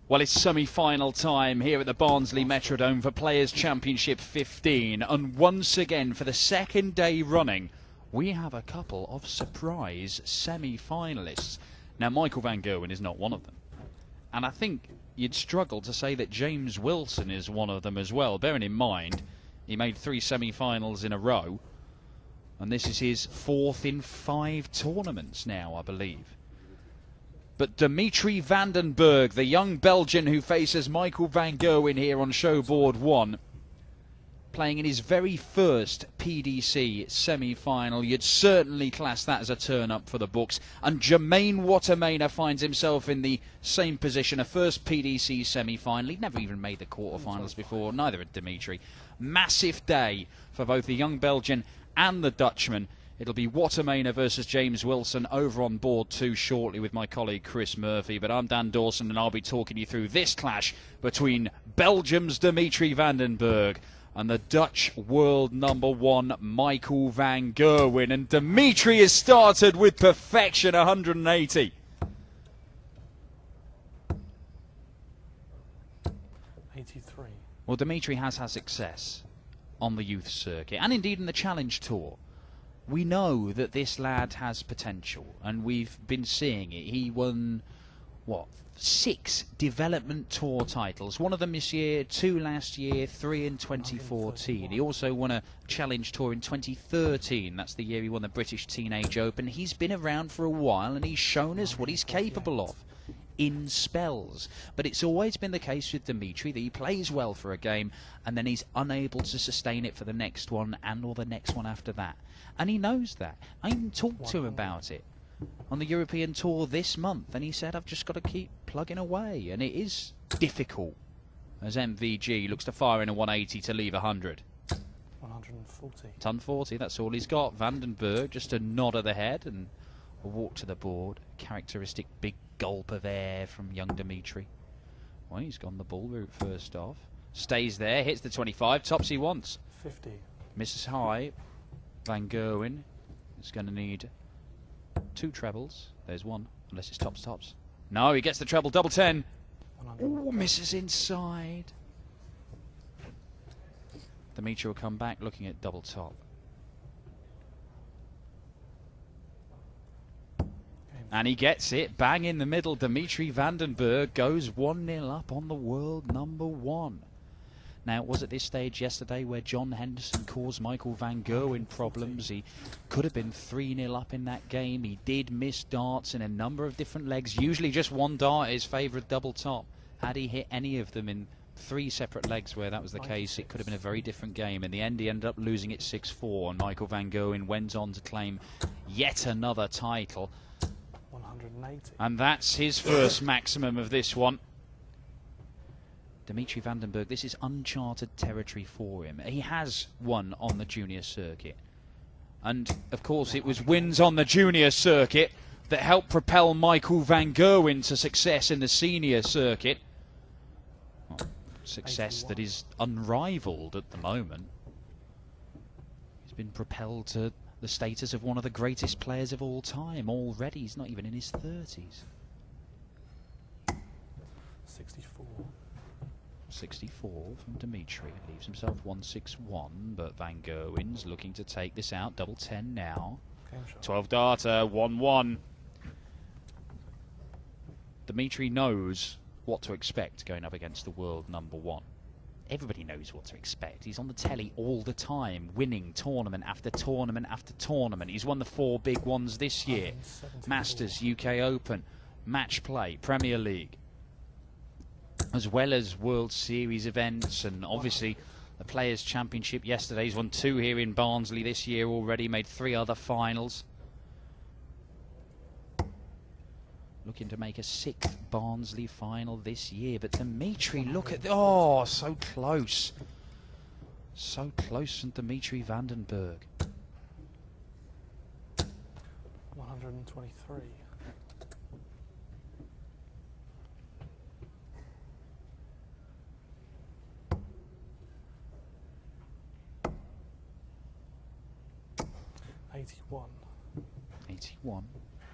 Well, it's semi-final time here at the Barnsley Metrodome for Players' Championship 15. And once again, for the second day running, we have a couple of surprise semi-finalists. Now, Michael van Gerwen is not one of them. And I think you'd struggle to say that James Wilson is one of them as well. Bearing in mind, he made 3 semi-finals in a row. And this is his 4th in 5 tournaments now, I believe. But Dimitri van den Bergh, the young Belgian who faces Michael van Gerwen here on showboard 1, playing in his very first PDC semi-final. You'd certainly class that as a turn-up for the books. And Jermaine Watermaner finds himself in the same position, a first PDC semi-final. He'd never even made the quarterfinals before, neither had Dimitri. Massive day for both the young Belgian and the Dutchman. It'll be Watermaner versus James Wilson over on board 2 shortly with my colleague Chris Murphy. But I'm Dan Dawson and I'll be talking you through this clash between Belgium's Dimitri van den Bergh and the Dutch world #1 Michael van Gerwen. And Dimitri has started with perfection, 180. 83. Well, Dimitri has had success on the youth circuit and indeed in the Challenge Tour. We know that this lad has potential, and we've been seeing it. He won, 6 development tour titles. One of them this year, 2 last year, 3 in 2014. He also won a Challenge Tour in 2013. That's the year he won the British Teenage Open. He's been around for a while, and he's shown us what he's capable of in spells. But it's always been the case with Dimitri that he plays well for a game, and then he's unable to sustain it for the next one and or the next one after that. And he knows that. I even talked to him about it on the European Tour this month, and he said, I've just got to keep plugging away. And it is difficult as MvG looks to fire in a 180 to leave 100. 140. Ton 40, that's all he's got. Van den Bergh, just a nod of the head and a walk to the board. Characteristic big gulp of air from young Dimitri. Well, he's gone the bull route first off. Stays there, hits the 25, tops he wants. 50. Misses high. Van Gerwen is going to need 2 trebles. There's one, unless it's tops. No, he gets the treble, double 10. Ooh, misses inside. Dimitri will come back looking at double top. And he gets it, bang in the middle. Dimitri van den Bergh goes 1-0 up on the world #1. Now, it was at this stage yesterday where John Henderson caused Michael van Gerwen problems. He could have been 3-0 up in that game. He did miss darts in a number of different legs, usually just one dart at his favourite double top. Had he hit any of them in 3 separate legs where that was the case, it could have been a very different game. In the end, he ended up losing it 6-4, and Michael van Gerwen went on to claim yet another title. 180. And that's his first maximum of this one. Dimitri van den Bergh, this is uncharted territory for him. He has won on the junior circuit. And, of course, it was wins on the junior circuit that helped propel Michael van Gerwen to success in the senior circuit. Well, success 81. That is unrivaled at the moment. He's been propelled to the status of one of the greatest players of all time already. He's not even in his 30s. 64. 64 from Dimitri. Leaves himself 161, but van Gerwen's looking to take this out. Double 10 now. 12 darter, 1-1. Dimitri knows what to expect going up against the world #1. Everybody knows what to expect. He's on the telly all the time, winning tournament after tournament after tournament. He's won the 4 big ones this year. Masters, UK Open, Match Play, Premier League, as well as World Series events, and obviously the Players' Championship yesterday. He's won 2 here in Barnsley this year already, made 3 other finals. Looking to make a 6th Barnsley final this year. But Dimitri, look at... Oh, so close. So close from Dimitri van den Bergh. 123. 81. 81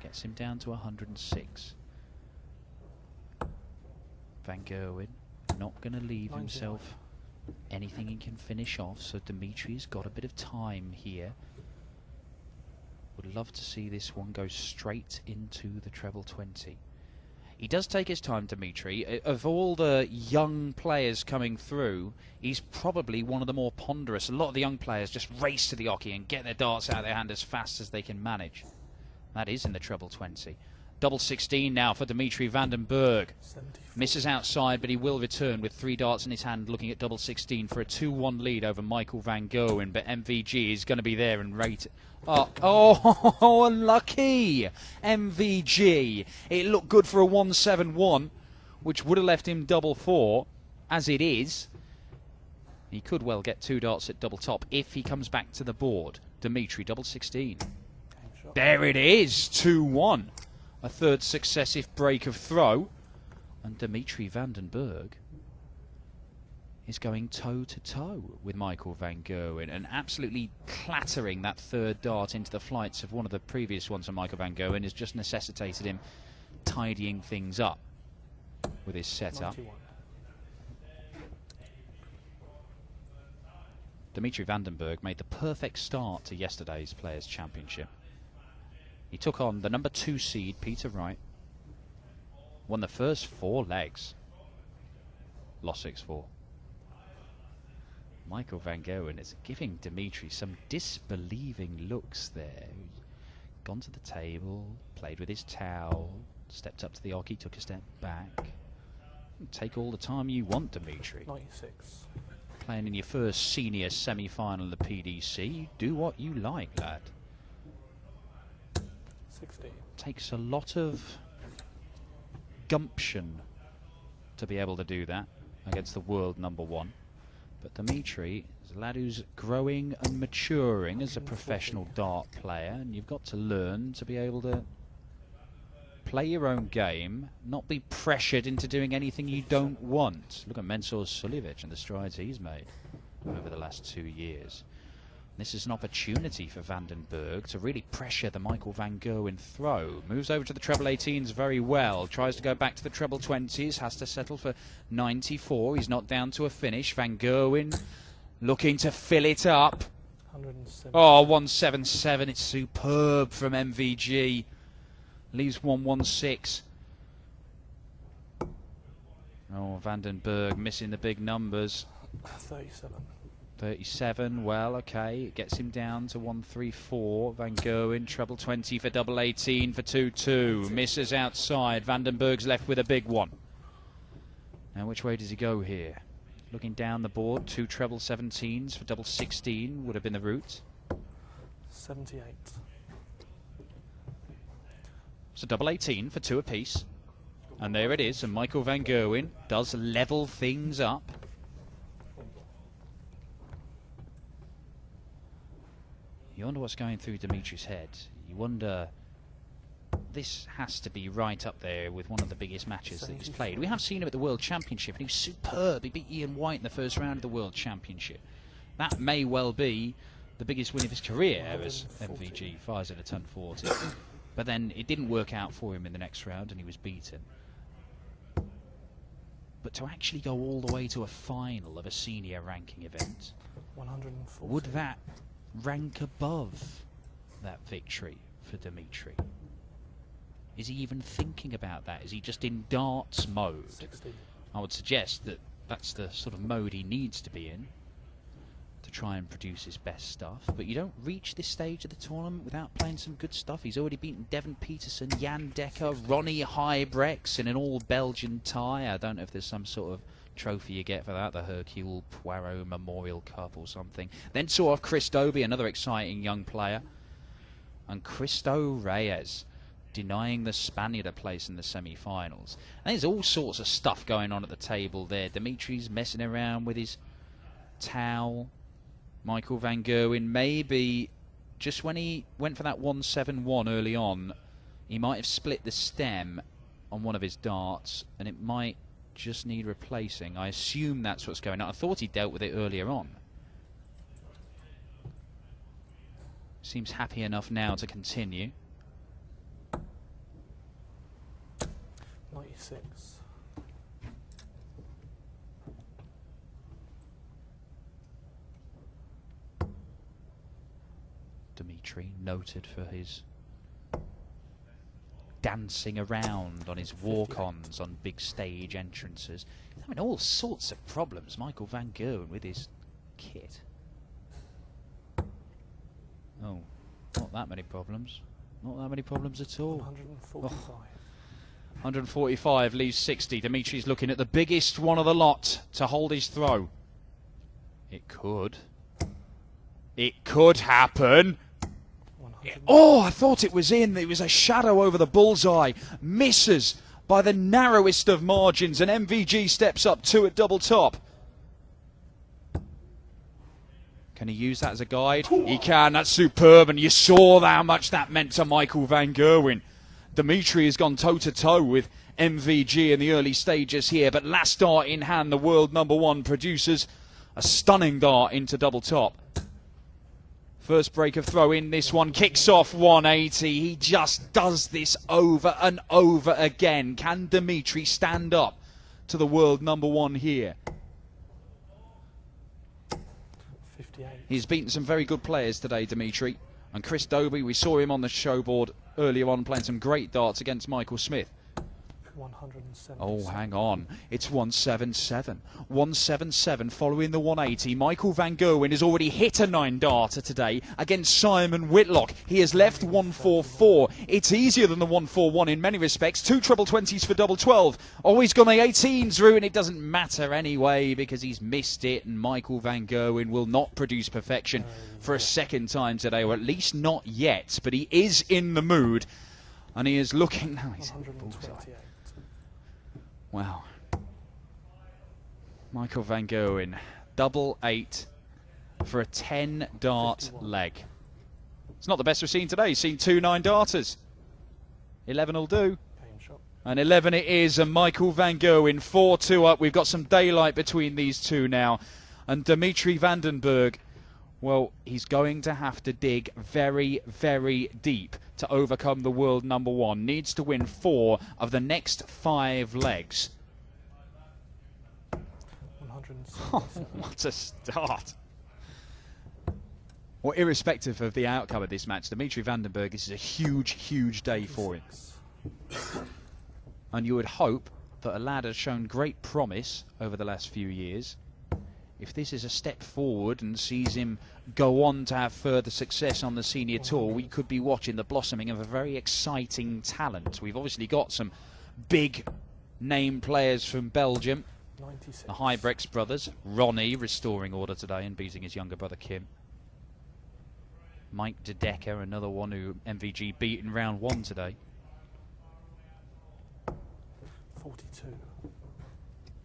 gets him down to 106. Van Gerwen not going to leave 99. himself anything he can finish off, so Dimitri's got a bit of time here. Would love to see this one go straight into the treble 20. He does take his time, Dimitri. Of all the young players coming through, he's probably one of the more ponderous. A lot of the young players just race to the oche and get their darts out of their hand as fast as they can manage. That is in the treble 20. Double 16 now for Dimitri van den Bergh. 74. Misses outside, but he will return with 3 darts in his hand, looking at double 16 for a 2-1 lead over Michael van Gerwen. But MvG is going to be there and rate. Oh, unlucky! MvG. It looked good for a 1-7-1, which would have left him double 4. As it is, he could well get 2 darts at double top if he comes back to the board. Dimitri, double 16. There it is, 2-1. A third successive break of throw. And Dimitri van den Bergh is going toe-to-toe with Michael van Gerwen and absolutely clattering that third dart into the flights of one of the previous ones on Michael van Gerwen has just necessitated him tidying things up with his setup. 91. Dimitri van den Bergh made the perfect start to yesterday's Players' Championship. He took on the number 2 seed, Peter Wright, won the first 4 legs, lost 6-4. Michael van Gerwen is giving Dimitri some disbelieving looks there. Gone to the table, played with his towel, stepped up to the oche, took a step back. Take all the time you want, Dimitri. 96. Playing in your first senior semi-final in the PDC, do what you like, lad. 60. Takes a lot of gumption to be able to do that against the world number 1. But Dimitri is a lad who's growing and maturing as a professional dart player, and you've got to learn to be able to play your own game, not be pressured into doing anything you don't want. Look at Mensur Suljovic and the strides he's made over the last 2 years. This is an opportunity for van den Bergh to really pressure the Michael van Gerwen throw. Moves over to the treble 18s very well. Tries to go back to the treble 20s. Has to settle for 94. He's not down to a finish. Van Gerwen looking to fill it up. 107. Oh, 177. It's superb from MvG. Leaves 116. Oh, van den Bergh missing the big numbers. 37. 37, well, okay, it gets him down to 134. Van Gerwen, treble 20 for double 18 for 2-2. Misses outside. Van den Bergh's left with a big one. Now, which way does he go here? Looking down the board, 2 treble 17s for double 16 would have been the route. 78. So double 18 for 2 apiece. And there it is, and Michael van Gerwen does level things up. You wonder what's going through Dimitri's head. You wonder, this has to be right up there with one of the biggest matches that he's played. We have seen him at the World Championship, and he was superb. He beat Ian White in the first round of the World Championship. That may well be the biggest win of his career as MvG fires at a ton 40. But then it didn't work out for him in the next round, and he was beaten. But to actually go all the way to a final of a senior ranking event, 140. would that rank above that victory for Dimitri? Is he even thinking about that? Is he just in darts mode? 60. I would suggest that that's the sort of mode he needs to be in to try and produce his best stuff. But you don't reach this stage of the tournament without playing some good stuff. He's already beaten Devon Peterson, Jan Dekker, Ronnie Huybrechts in an all-Belgian tie. I don't know if there's some sort of trophy you get for that, the Hercule Poirot Memorial Cup or something. Then saw Chris Dobie, another exciting young player. And Cristo Reyes denying the Spaniard a place in the semi-finals. And there's all sorts of stuff going on at the table there. Dimitri's messing around with his towel. Michael van Gerwen, maybe just when he went for that 171 early on, he might have split the stem on one of his darts, and it might just need replacing. I assume that's what's going on. I thought he dealt with it earlier on. Seems happy enough now to continue. 96. Dimitri, noted for his dancing around on his walk-ons on big stage entrances. I mean, all sorts of problems, Michael van Gerwen, with his kit. Oh, not that many problems. Not that many problems at all. 145. 145 leaves 60. Dimitri's looking at the biggest one of the lot to hold his throw. It could. It could happen. Oh, I thought it was in. It was a shadow over the bullseye. Misses by the narrowest of margins, and MvG steps up 2 at double top. Can he use that as a guide? He can. That's superb, and you saw how much that meant to Michael van Gerwen. Dimitri has gone toe-to-toe with MvG in the early stages here, but last dart in hand, the world #1 produces a stunning dart into double top. First break of throw in this one, kicks off 180. He just does this over and over again. Can Dimitri stand up to the world #1 here? 58. He's beaten some very good players today, Dimitri. And Chris Dobie, we saw him on the showboard earlier on playing some great darts against Michael Smith. 177. Oh, hang on. It's 177. 177 following the 180. Michael van Gerwen has already hit a 9-darter today against Simon Whitlock. He has left 144. It's easier than the 141 in many respects. 2 treble 20s for double 12. Oh, he's gone the 18s through, and it doesn't matter anyway because he's missed it, and Michael van Gerwen will not produce perfection for a second time today, or at least not yet. But he is in the mood, and he is looking... now he's in the bullseye. 128. Wow. Michael van Gerwen, double 8 for a 10-dart 51. leg. It's not the best we've seen today. He's seen 2 9-darters. 11 will do. Game shot. And 11 it is, and Michael van Gerwen 4-2 up. We've got some daylight between these two now. And Dimitri van den Bergh, well, he's going to have to dig very, very deep to overcome the world #1. Needs to win 4 of the next 5 legs. 177. Oh, what a start. Well, irrespective of the outcome of this match, Dimitri van den Bergh, this is a huge, huge day for him. And you would hope that a lad has shown great promise over the last few years. If this is a step forward and sees him go on to have further success on the senior tour, we could be watching the blossoming of a very exciting talent. We've obviously got some big name players from Belgium. 96. The Hybrex brothers. Ronnie restoring order today and beating his younger brother Kim. Mike De Decker, another one who MvG beat in round 1 today. 42.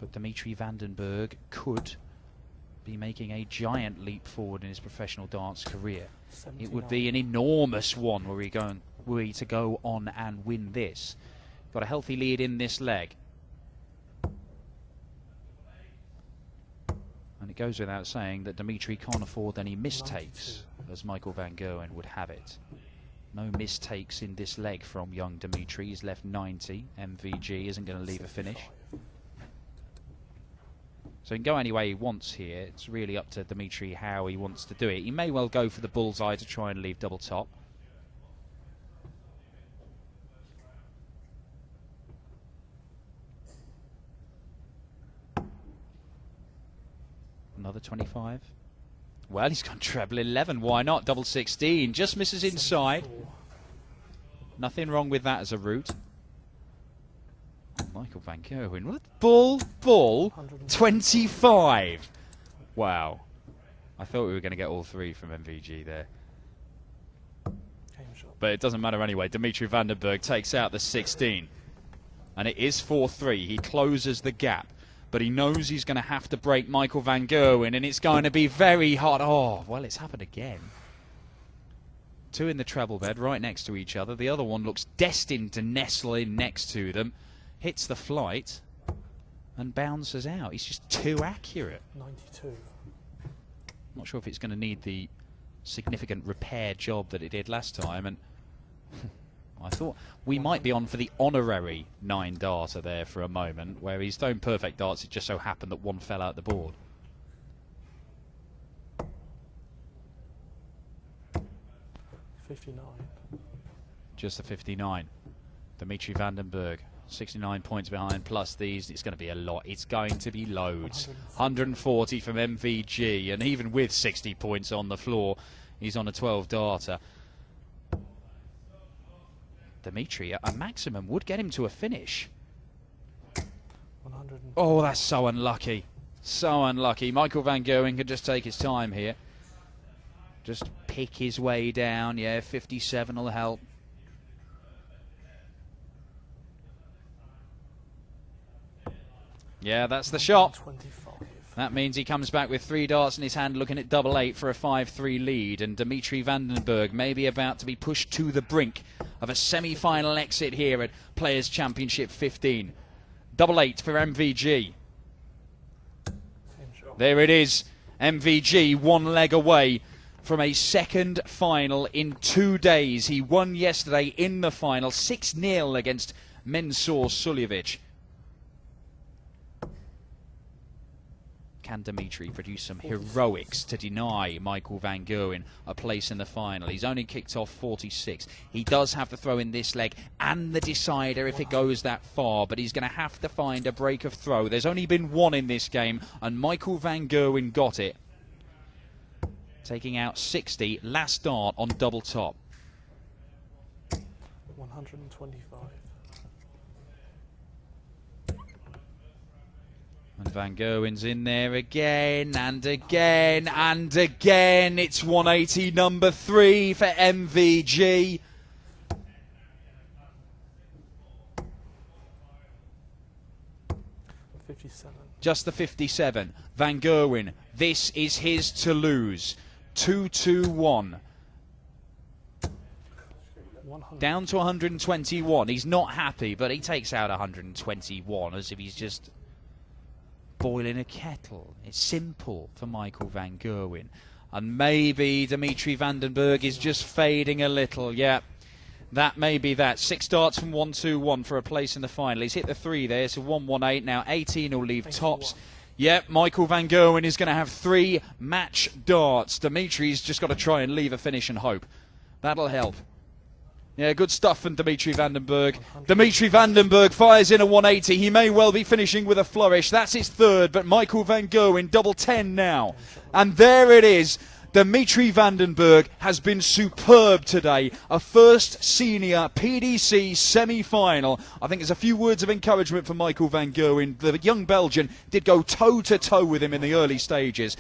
But Dimitri van den Bergh could be making a giant leap forward in his professional darts career. 79. It would be an enormous one were he to go on and win this. Got a healthy lead in this leg. And it goes without saying that Dimitri can't afford any mistakes, 92. as Michael van Gerwen would have it. No mistakes in this leg from young Dimitri. He's left 90. MvG isn't going to leave a finish. 75. So he can go any way he wants here. It's really up to Dimitri how he wants to do it. He may well go for the bullseye to try and leave double top. Another 25. Well, he's gone treble 11. Why not? Double 16. Just misses inside. 74. Nothing wrong with that as a route. Michael van Gerwen. What? Bull 25. Wow. I thought we were going to get all 3 from MvG there. Game shot. But it doesn't matter anyway. Dimitri van den Bergh takes out the 16. And it is 4-3. He closes the gap. But he knows he's going to have to break Michael van Gerwen, and it's going to be very hard. Oh, well, it's happened again. 2 in the treble bed right next to each other. The other one looks destined to nestle in next to them. Hits the flight and bounces out. He's just too accurate. 92. Not sure if it's going to need the significant repair job that it did last time. And I thought we might be on for the honorary 9-darter there for a moment, where he's thrown perfect darts. It just so happened that one fell out the board. 59. Just the 59. Dimitri van den Bergh, 69 points behind, plus these. It's going to be a lot. It's going to be loads. 140 from MvG, and even with 60 points on the floor, he's on a 12-darter. Dimitri, a maximum would get him to a finish. 100. Oh, that's so unlucky. So unlucky. Michael van Gerwen could just take his time here. Just pick his way down. Yeah, 57 will help. Yeah, that's the shot. 25. That means he comes back with 3 darts in his hand, looking at double 8 for a 5-3 lead. And Dimitri van den Bergh may be about to be pushed to the brink of a semi-final exit here at Players' Championship 15. Double 8 for MvG. There it is. MvG 1 leg away from a second final in 2 days. He won yesterday in the final 6-0 against Mensur Suljovic. Can Dimitri produce some heroics to deny Michael van Gerwen a place in the final? He's only kicked off 46. He does have to throw in this leg and the decider if it goes that far, but he's going to have to find a break of throw. There's only been one in this game, and Michael van Gerwen got it. Taking out 60, last dart on double top. 125. And Van Gerwen's in there again and again and again. It's 180 number 3 for MvG. Just the 57. Van Gerwen, this is his to lose. 2-2-1. Down to 121. He's not happy, but he takes out 121 as if he's just boiling a kettle. It's simple for Michael van Gerwen. And maybe Dimitri van den Bergh is just fading a little. Yeah, that may be that. 6 darts from 1-2-1 for a place in the final. He's hit the 3 there, so 1-1-8. Now 18 will leave tops. Yep, Michael van Gerwen is going to have 3 match darts. Dimitri's just got to try and leave a finish and hope. That'll help. Yeah, good stuff from Dimitri van den Bergh. Dimitri van den Bergh fires in a 180. He may well be finishing with a flourish. That's his 3rd, but Michael van Gerwen double 10 now. And there it is. Dimitri van den Bergh has been superb today. A first senior PDC semi-final. I think there's a few words of encouragement for Michael van Gerwen. The young Belgian did go toe-to-toe with him in the early stages.